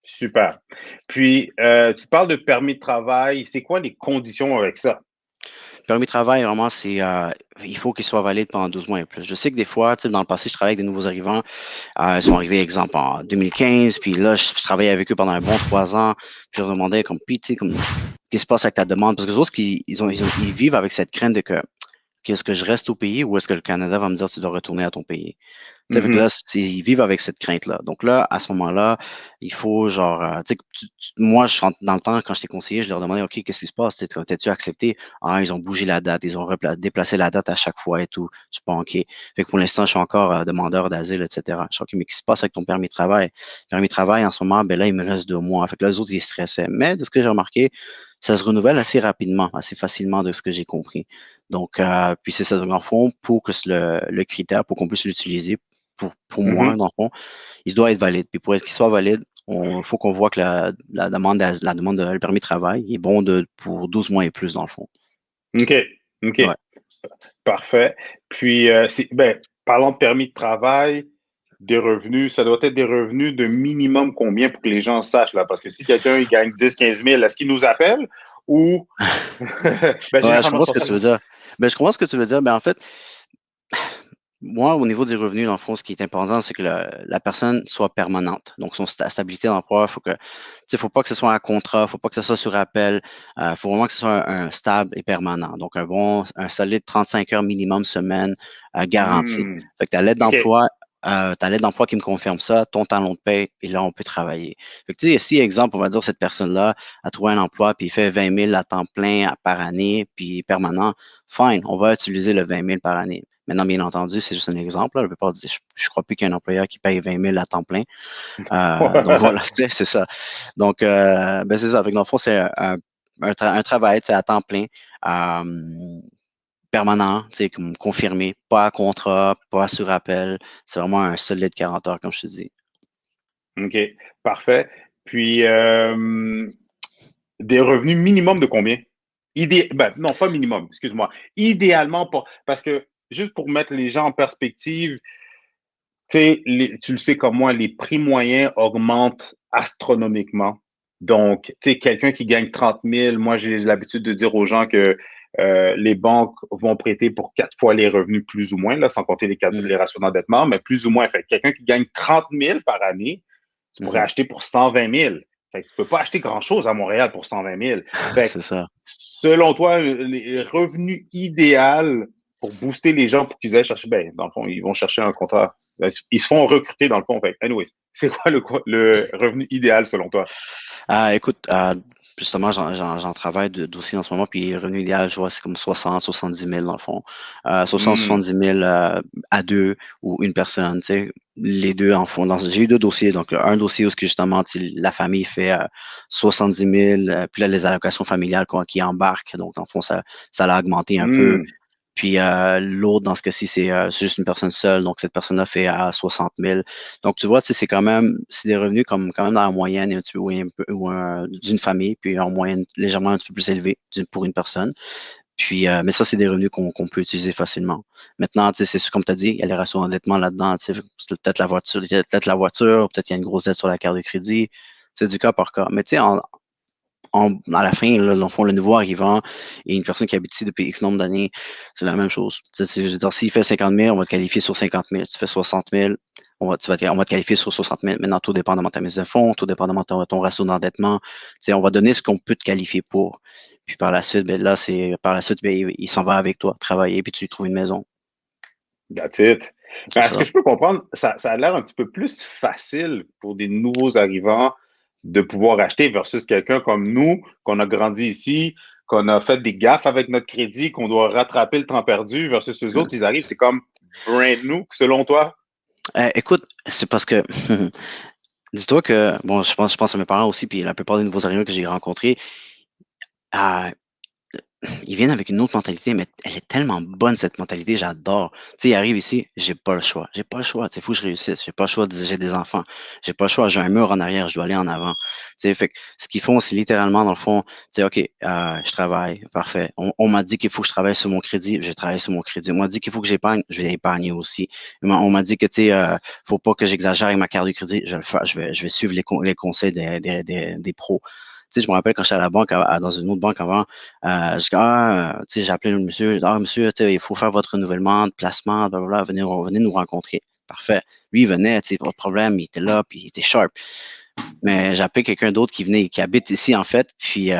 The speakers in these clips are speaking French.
Super. Puis, tu parles de permis de travail. C'est quoi les conditions avec ça? Permis de travail, vraiment, il faut qu'il soit valide pendant 12 mois et plus. Je sais que des fois, tu sais, dans le passé, je travaillais avec des nouveaux arrivants. Ils sont arrivés, exemple, en 2015, puis là, je travaillais avec eux pendant un bon 3 ans. Puis je leur demandais, comme, puis, tu sais, comme, qu'est-ce qui se passe avec ta demande? Parce que les autres, ils vivent avec cette crainte de que est-ce que je reste au pays ou est-ce que le Canada va me dire tu dois retourner à ton pays? Tu sais, fait que là, Mhm. ils vivent avec cette crainte-là. Donc là, à ce moment-là, il faut genre, tu sais, moi, dans le temps, quand j'étais conseiller, je leur demandais, OK, qu'est-ce qui se passe? T'as-tu accepté? Ah, ils ont bougé la date, ils ont déplacé la date à chaque fois et tout. Je suis pas OK. Fait que pour l'instant, je suis encore demandeur d'asile, etc. Je suis OK, mais qu'est-ce qui se passe avec ton permis de travail? Permis de travail, en ce moment, ben là, il me reste 2 mois. Fait que là, les autres, ils stressaient. Mais de ce que j'ai remarqué, ça se renouvelle assez rapidement, assez facilement de ce que j'ai compris. Donc, puis c'est ça, dans le fond, pour que le critère, pour qu'on puisse l'utiliser, pour moi, Mhm. dans le fond, il doit être valide. Puis pour qu'il soit valide, il faut qu'on voit que la demande de le permis de travail est bon pour 12 mois et plus, dans le fond. OK. OK. Ouais. Parfait. Puis, parlons de permis de travail, des revenus. Ça doit être des revenus de minimum combien pour que les gens sachent, là? Parce que si quelqu'un il gagne 10, 15 000, est-ce qu'il nous appelle ou, Ouais, je généralement, ils comprends ce sont que tu veux tellement. dire. Ben, je comprends ce que tu veux dire. Ben, en fait, moi, au niveau des revenus, dans le fond, ce qui est important, c'est que la personne soit permanente. Donc, son stabilité d'emploi, faut pas que ce soit un contrat, faut pas que ce soit sur appel. Faut vraiment que ce soit un stable et permanent. Donc, un solide 35 heures minimum semaine garanti. Hmm. Fait que ta lettre OK. d'emploi, qui me confirme ça, ton talon de paie, et là, on peut travailler. Fait que, tu sais, si, exemple, on va dire, cette personne-là a trouvé un emploi, puis il fait 20 000 à temps plein par année, puis permanent, fine, on va utiliser le 20 000 par année. Maintenant, bien entendu, c'est juste un exemple. Là. Je crois plus qu'il y a un employeur qui paye 20 000 à temps plein. Donc voilà, c'est ça. Donc, ben, c'est ça. Fait que dans le fond, c'est un travail à temps plein, euh, permanent, comme confirmé, pas à contrat, pas sur appel. C'est vraiment un solide 40 heures, comme je te dis. OK. Parfait. Puis, des revenus minimum de combien? Non, pas minimum, excuse-moi. Idéalement, parce que juste pour mettre les gens en perspective, tu sais, tu le sais comme moi, les prix moyens augmentent astronomiquement. Donc, tu sais, quelqu'un qui gagne 30 000, moi, j'ai l'habitude de dire aux gens que les banques vont prêter pour 4 fois les revenus, plus ou moins, là, sans compter les Mhm, ratios d'endettement, mais plus ou moins. Fait quelqu'un qui gagne 30 000 par année, tu pourrais mhm. acheter pour 120 000. Fait que tu peux pas acheter grand-chose à Montréal pour 120 000. Fait que, C'est ça. selon toi, les revenus idéaux pour booster les gens pour qu'ils aillent chercher, ben, dans le fond, ils vont chercher un contrat. Ils se font recruter dans le fond. Fait anyways, c'est quoi le revenu idéal selon toi? Écoute, justement, j'en travaille de dossier en ce moment, puis le revenu idéal, je vois, c'est comme 60, 70 000 dans le fond. 60, Hmm. 70 000 à deux ou une personne, tu sais. Les deux en font. J'ai eu deux dossiers. Donc, un dossier où justement, tu sais, la famille fait 70 000, puis là, les allocations familiales qui embarquent. Donc, dans le fond, ça l'a augmenté un peu. Hmm. Puis l'autre, dans ce cas-ci, c'est juste une personne seule. Donc, cette personne-là fait à 60 000. Donc, tu vois, tu sais, c'est des revenus comme quand même dans la moyenne un petit peu, oui, un peu, d'une famille, puis en moyenne légèrement un petit peu plus élevé pour une personne. Puis, mais ça, c'est des revenus qu'on peut utiliser facilement. Maintenant, tu sais, c'est sûr, comme tu as dit, il y a les ratios d'endettement là-dedans. Tu sais, c'est peut-être la voiture, il y a peut-être la voiture, peut-être il y a une grosse dette sur la carte de crédit. C'est du cas par cas. Mais tu sais, à la fin, là, dans le fond, le nouveau arrivant et une personne qui habite ici depuis X nombre d'années, c'est la même chose. Je veux dire, s'il fait 50 000, on va te qualifier sur 50 000. Si tu fais 60 000, on va te qualifier sur 60 000. Maintenant, tout dépendamment de ta mise de fonds, tout dépendamment de ton ratio d'endettement. On va donner ce qu'on peut te qualifier pour. Puis par la suite, ben là, par la suite, ben, il s'en va avec toi, travailler, puis tu lui trouves une maison. That's it. C'est Mais est-ce que ça. je peux comprendre, ça a l'air un petit peu plus facile pour des nouveaux arrivants de pouvoir acheter versus quelqu'un comme nous, qu'on a grandi ici, qu'on a fait des gaffes avec notre crédit, qu'on doit rattraper le temps perdu versus eux autres, ils arrivent, c'est comme brand new, selon toi? Écoute, c'est parce que dis-toi que, bon, je pense à mes parents aussi, puis la plupart des nouveaux arrivants que j'ai rencontrés, ils viennent avec une autre mentalité, mais elle est tellement bonne, cette mentalité, j'adore. Tu sais, ils arrivent ici, j'ai pas le choix. J'ai pas le choix. Tu sais, faut que je réussisse. J'ai pas le choix. J'ai des enfants. J'ai pas le choix. J'ai un mur en arrière. Je dois aller en avant. Tu sais, fait que ce qu'ils font, c'est littéralement, dans le fond, tu sais, OK, je travaille. Parfait. On m'a dit qu'il faut que je travaille sur mon crédit. Je vais travailler sur mon crédit. On m'a dit qu'il faut que j'épargne. Je vais épargner aussi. On m'a dit que, tu sais, faut pas que j'exagère avec ma carte de crédit. Je vais le faire. Je vais suivre les conseils des pros. Tu sais, je me rappelle quand j'étais à la banque, dans une autre banque avant, je dis, tu sais, j'ai appelé le monsieur, monsieur, tu sais, il faut faire votre renouvellement de placement, blablabla, venez nous rencontrer. Parfait. Lui, il venait, tu sais, pas de problème, il était là, puis il était sharp. Mais j'ai appelé quelqu'un d'autre qui venait, qui habite ici, en fait, puis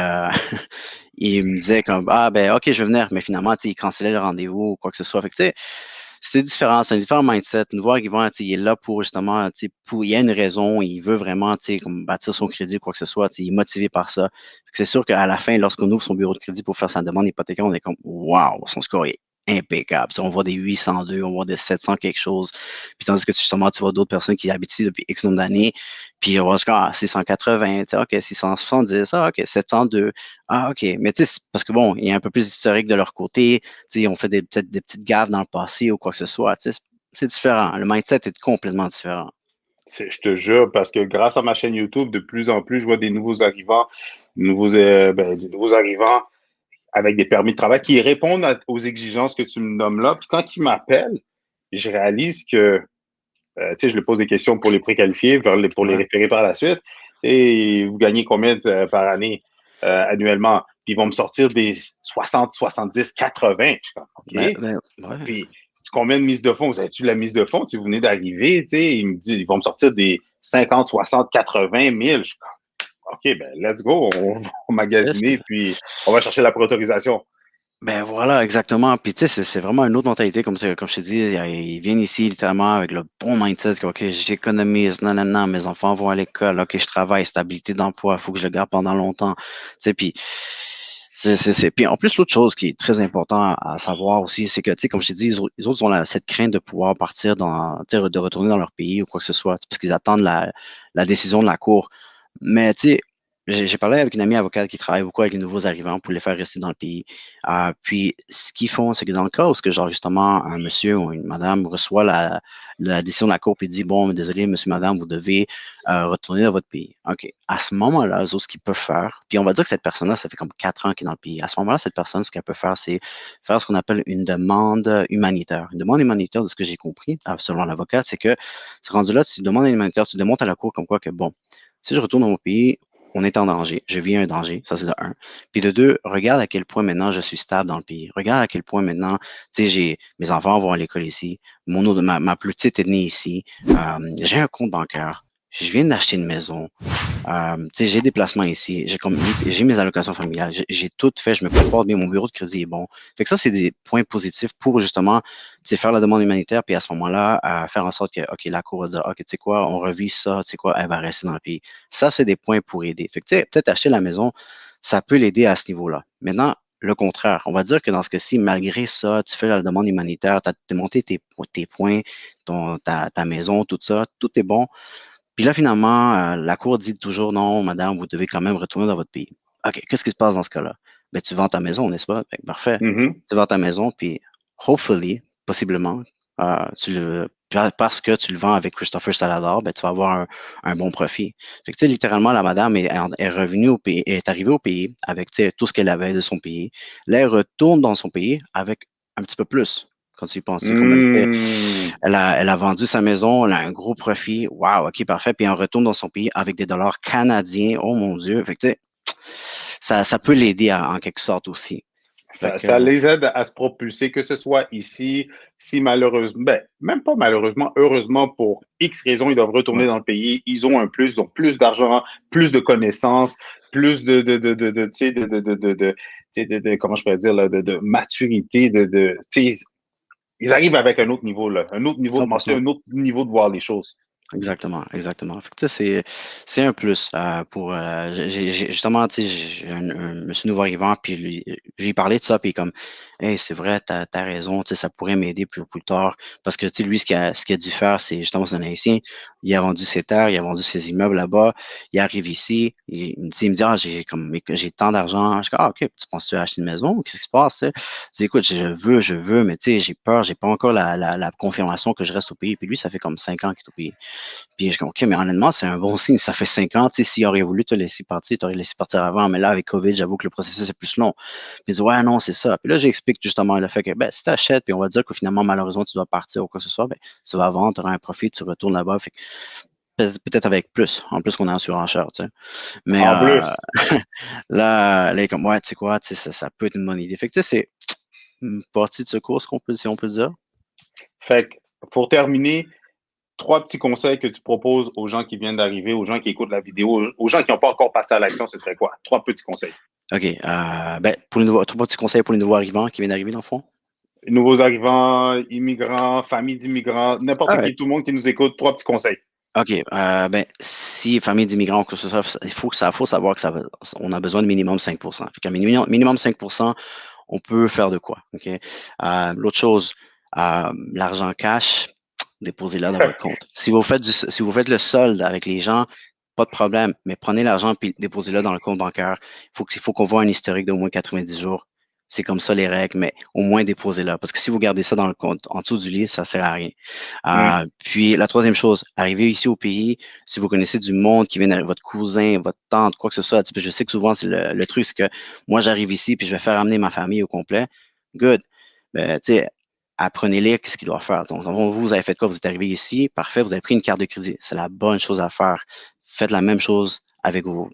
il me disait comme, ben, OK, je vais venir, mais finalement, tu sais, il cancellait le rendez-vous ou quoi que ce soit. Fait que, tu sais, c'est différent, c'est un différent mindset. Nous voir qu'ils vont, tu sais, il est là pour justement, tu sais, il y a une raison, il veut vraiment, tu sais, comme bâtir son crédit, quoi que ce soit, tu sais, il est motivé par ça. Fait que c'est sûr qu'à la fin, lorsqu'on ouvre son bureau de crédit pour faire sa demande hypothécaire, on est comme, waouh, son score est impeccable. Tu sais, on voit des 802, on voit des 700 quelque chose. Puis tandis que justement, tu vois d'autres personnes qui habitent ici depuis X nombre d'années, puis on va se dire, 680, tu sais, OK, 670, OK, 702, OK. Mais tu sais, parce que bon, il y a un peu plus d'historique de leur côté, tu sais, ils ont fait peut-être des petites gaffes dans le passé ou quoi que ce soit, tu sais, c'est différent. Le mindset est complètement différent. Je te jure, parce que grâce à ma chaîne YouTube, de plus en plus, je vois des nouveaux arrivants, des nouveaux arrivants avec des permis de travail qui répondent aux exigences que tu me nommes là. Puis quand ils m'appellent, je réalise que, tu sais, je leur pose des questions pour les préqualifier, pour les Ouais. référer par la suite. Et vous gagnez combien par année, annuellement? Puis ils vont me sortir des 60, 70, 80. Je suis comme, OK. Ouais. Puis, combien de mise de fonds? Vous avez-tu la mise de fonds? Tu sais, vous venez d'arriver, tu sais, ils vont me sortir des 50, 60, 80 000. Je suis comme, OK, ben, let's go. On va Yes. magasiner, puis on va chercher la préautorisation. Ben voilà, exactement. Puis tu sais, c'est vraiment une autre mentalité, comme je t'ai dit, ils viennent ici littéralement avec le bon mindset, que, OK, j'économise, non, non, non, mes enfants vont à l'école, OK, je travaille, stabilité d'emploi, il faut que je le garde pendant longtemps. Tu sais, puis puis en plus, l'autre chose qui est très important à savoir aussi, c'est que, tu sais, comme je t'ai dit, les autres ont cette crainte de pouvoir partir tu sais, de retourner dans leur pays ou quoi que ce soit, parce qu'ils attendent la décision de la cour. Mais tu sais, j'ai parlé avec une amie avocate qui travaille beaucoup avec les nouveaux arrivants pour les faire rester dans le pays. Puis, ce qu'ils font, c'est que dans le cas où, genre, justement, un monsieur ou une madame reçoit la décision de la cour et dit, bon, désolé, monsieur, madame, vous devez retourner dans votre pays. OK. À ce moment-là, eux autres, ce qu'ils peuvent faire, puis on va dire que cette personne-là, ça fait comme 4 ans qu'elle est dans le pays. À ce moment-là, cette personne, ce qu'elle peut faire, c'est faire ce qu'on appelle une demande humanitaire. Une demande humanitaire, de ce que j'ai compris, selon l'avocate, c'est que, c'est rendu là, tu demandes une humanitaire, tu démontres à la cour comme quoi que, bon, si je retourne dans mon pays, on est en danger. Je vis un danger. Ça, c'est de un. Puis de deux, regarde à quel point maintenant je suis stable dans le pays. Regarde à quel point maintenant, tu sais, mes enfants vont à l'école ici. Ma plus petite est née ici. J'ai un compte bancaire. Je viens d'acheter une maison. Tu sais, j'ai des placements ici, j'ai mes allocations familiales, j'ai tout fait, je me comporte bien, mon bureau de crédit est bon. Fait que ça, c'est des points positifs pour justement, tu sais, faire la demande humanitaire, puis à ce moment-là, faire en sorte que, OK, la Cour va dire, OK, tu sais quoi, on revise ça, tu sais quoi, elle va rester dans le pays. Ça, c'est des points pour aider. Fait que, tu sais, peut-être acheter la maison, ça peut l'aider à ce niveau-là. Maintenant, le contraire, on va dire que dans ce cas-ci, malgré ça, tu fais la demande humanitaire, tu as démonté tes points, ta maison, tout ça, tout est bon. Puis là, finalement, la cour dit toujours non, madame, vous devez quand même retourner dans votre pays. OK, qu'est-ce qui se passe dans ce cas-là? Ben, tu vends ta maison, n'est-ce pas? Ben, parfait. Mhm. Tu vends ta maison, puis hopefully, possiblement, parce que tu le vends avec Christopher Salador, ben, tu vas avoir un bon profit. Fait que, tu sais, littéralement, la madame est revenue au pays, est arrivée au pays avec, tu sais, tout ce qu'elle avait de son pays. Là, elle retourne dans son pays avec un petit peu plus. Quand tu y penses, comme elle fait, Mm. elle a vendu sa maison, elle a un gros profit. Wow, OK, parfait. Puis elle retourne dans son pays avec des dollars canadiens. Oh mon Dieu. Fait que, tu sais, ça peut l'aider en quelque sorte aussi. Fait que, Ça les aide à se propulser, que ce soit ici, si malheureusement, ben, même pas malheureusement, heureusement pour X raisons, ils doivent retourner ouais, dans le pays. Ils ont plus d'argent, plus de connaissances, plus tu sais, tu sais, comment je pourrais dire, là, de maturité, tu sais, ils arrivent avec un autre niveau, là, un autre niveau de pensée, 100%. un autre niveau de voir les choses. Exactement, exactement. Fait que, tu sais, c'est un plus pour justement, tu sais, j'ai un monsieur nouveau arrivant, puis lui, j'ai parlé de ça, puis comme hey, c'est vrai, t'as raison, tu sais, ça pourrait m'aider plus tard. Parce que, tu sais, lui, ce qu'il a dû faire, c'est justement, c'est un Haïtien. Il a vendu ses terres, il a vendu ses immeubles là-bas. Il arrive ici, il me dit, ah, j'ai tant d'argent. Je dis, ah, OK, tu penses-tu acheter une maison? Qu'est-ce qui se passe, tu sais? Je dis, écoute, je veux, mais tu sais, j'ai peur, j'ai pas encore la confirmation que je reste au pays. Puis lui, ça fait comme 5 ans qu'il est au pays. Puis je suis comme, OK, mais honnêtement, c'est un bon signe. Ça fait 5 ans. Tu sais, s'il aurait voulu te laisser partir, t'aurais laissé partir avant. Mais là, avec COVID, j'avoue que le processus est plus long. Puis il dit, ouais, non, c'est ça. Puis là, j'explique justement le fait que, ben, si tu achètes, puis on va dire que finalement, malheureusement, tu dois partir ou quoi que ce soit, ben, tu vas vendre, tu auras un profit, tu retournes là-bas. Fait que peut-être avec plus, en plus qu'on est en surenchère, tu sais. Mais En plus. là, il est comme, ouais, tu sais quoi, tu sais, ça peut être une bonne idée. Fait que, tu sais, c'est une partie de secours, si on peut dire. Fait que, pour terminer, trois petits conseils que tu proposes aux gens qui viennent d'arriver, aux gens qui écoutent la vidéo, aux gens qui n'ont pas encore passé à l'action, ce serait quoi? Trois petits conseils. OK. Ben, trois petits conseils pour les nouveaux arrivants qui viennent d'arriver, dans le fond. Nouveaux arrivants, immigrants, familles d'immigrants, n'importe Ah, qui, tout le monde qui nous écoute, trois petits conseils. OK. Ben, si famille d'immigrants ou que ce soit, faut savoir que on a besoin de minimum 5%. Fait qu'un minimum 5%, on peut faire de quoi? OK? L'autre chose, l'argent cash, déposez-le dans votre compte. Si vous faites le solde avec les gens, pas de problème, mais prenez l'argent et déposez-le dans le compte bancaire. Il faut qu'on voit un historique d'au moins 90 jours. C'est comme ça les règles, mais au moins déposez-le. Parce que si vous gardez ça dans le compte, en dessous du lit, ça sert à rien. Hmm. Puis la troisième chose, arriver ici au pays, si vous connaissez du monde qui vient d'arriver, votre cousin, votre tante, quoi que ce soit, je sais que souvent c'est le truc, c'est que moi j'arrive ici puis je vais faire amener ma famille au complet. Good. Ben, tu sais, apprenez-les qu'est-ce qu'ils doivent faire. Donc, vous avez fait quoi? Vous êtes arrivé ici, parfait, vous avez pris une carte de crédit. C'est la bonne chose à faire. Faites la même chose avec vos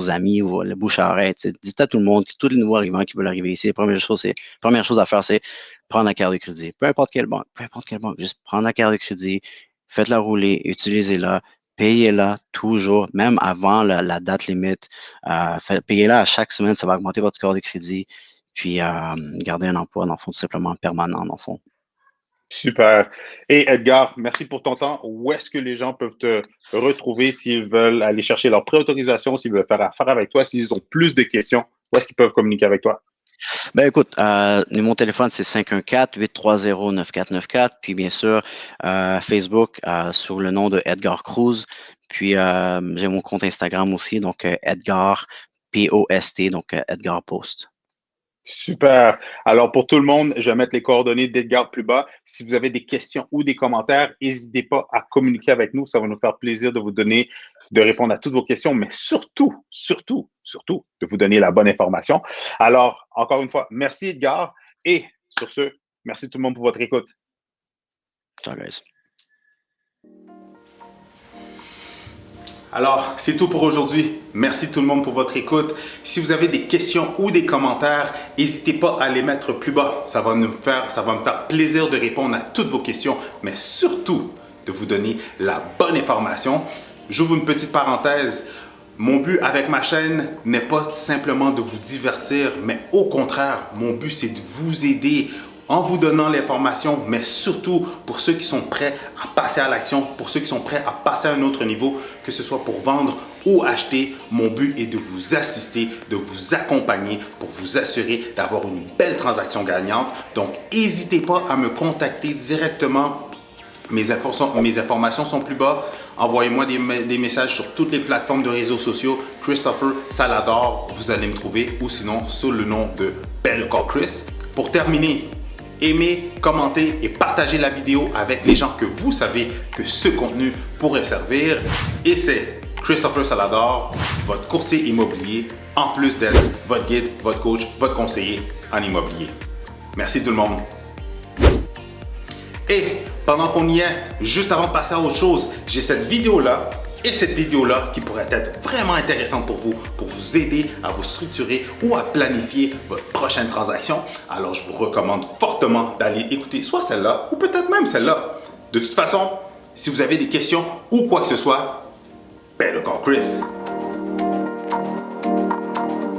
amis ou le bouche à oreille. Dites à tout le monde, tous les nouveaux arrivants qui veulent arriver ici, première chose à faire, c'est prendre la carte de crédit. Peu importe quelle banque, juste prendre la carte de crédit, faites-la rouler, utilisez-la, payez-la toujours, même avant la date limite. Payez-la à chaque semaine, ça va augmenter votre score de crédit. Puis garder un emploi, dans le fond, tout simplement permanent, dans le fond. Super. Et Edgar, merci pour ton temps. Où est-ce que les gens peuvent te retrouver s'ils veulent aller chercher leur préautorisation, s'ils veulent faire affaire avec toi, s'ils ont plus de questions? Où est-ce qu'ils peuvent communiquer avec toi? Ben écoute, mon téléphone, c'est 514-830-9494. Puis bien sûr, Facebook sur le nom de Edgar Cruz. Puis j'ai mon compte Instagram aussi, donc Edgar Post, donc Edgar Post. Super. Alors, pour tout le monde, je vais mettre les coordonnées d'Edgar plus bas. Si vous avez des questions ou des commentaires, n'hésitez pas à communiquer avec nous. Ça va nous faire plaisir de vous donner, de répondre à toutes vos questions, mais surtout, surtout, surtout, de vous donner la bonne information. Alors, encore une fois, merci Edgar. Et sur ce, merci tout le monde pour votre écoute. Ciao, guys. Alors, c'est tout pour aujourd'hui. Merci tout le monde pour votre écoute. Si vous avez des questions ou des commentaires, n'hésitez pas à les mettre plus bas. Ça va me faire plaisir de répondre à toutes vos questions, mais surtout de vous donner la bonne information. J'ouvre une petite parenthèse. Mon but avec ma chaîne n'est pas simplement de vous divertir, mais au contraire, mon but c'est de vous aider en vous donnant l'information, mais surtout pour ceux qui sont prêts à passer à l'action, pour ceux qui sont prêts à passer à un autre niveau, que ce soit pour vendre ou acheter. Mon but est de vous assister, de vous accompagner pour vous assurer d'avoir une belle transaction gagnante. Donc, n'hésitez pas à me contacter directement. Mes informations sont plus bas. Envoyez-moi des messages sur toutes les plateformes de réseaux sociaux. Christopher Salador, vous allez me trouver, ou sinon sous le nom de Better Call Chris. Pour terminer, aimez, commentez et partagez la vidéo avec les gens que vous savez que ce contenu pourrait servir. Et c'est Christopher Salador, votre courtier immobilier, en plus d'être votre guide, votre coach, votre conseiller en immobilier. Merci tout le monde. Et pendant qu'on y est, juste avant de passer à autre chose, j'ai cette vidéo-là et cette vidéo-là qui pourrait être vraiment intéressante pour vous aider à vous structurer ou à planifier votre prochaine transaction. Alors, je vous recommande fortement d'aller écouter soit celle-là ou peut-être même celle-là. De toute façon, si vous avez des questions ou quoi que ce soit, Better Call Chris.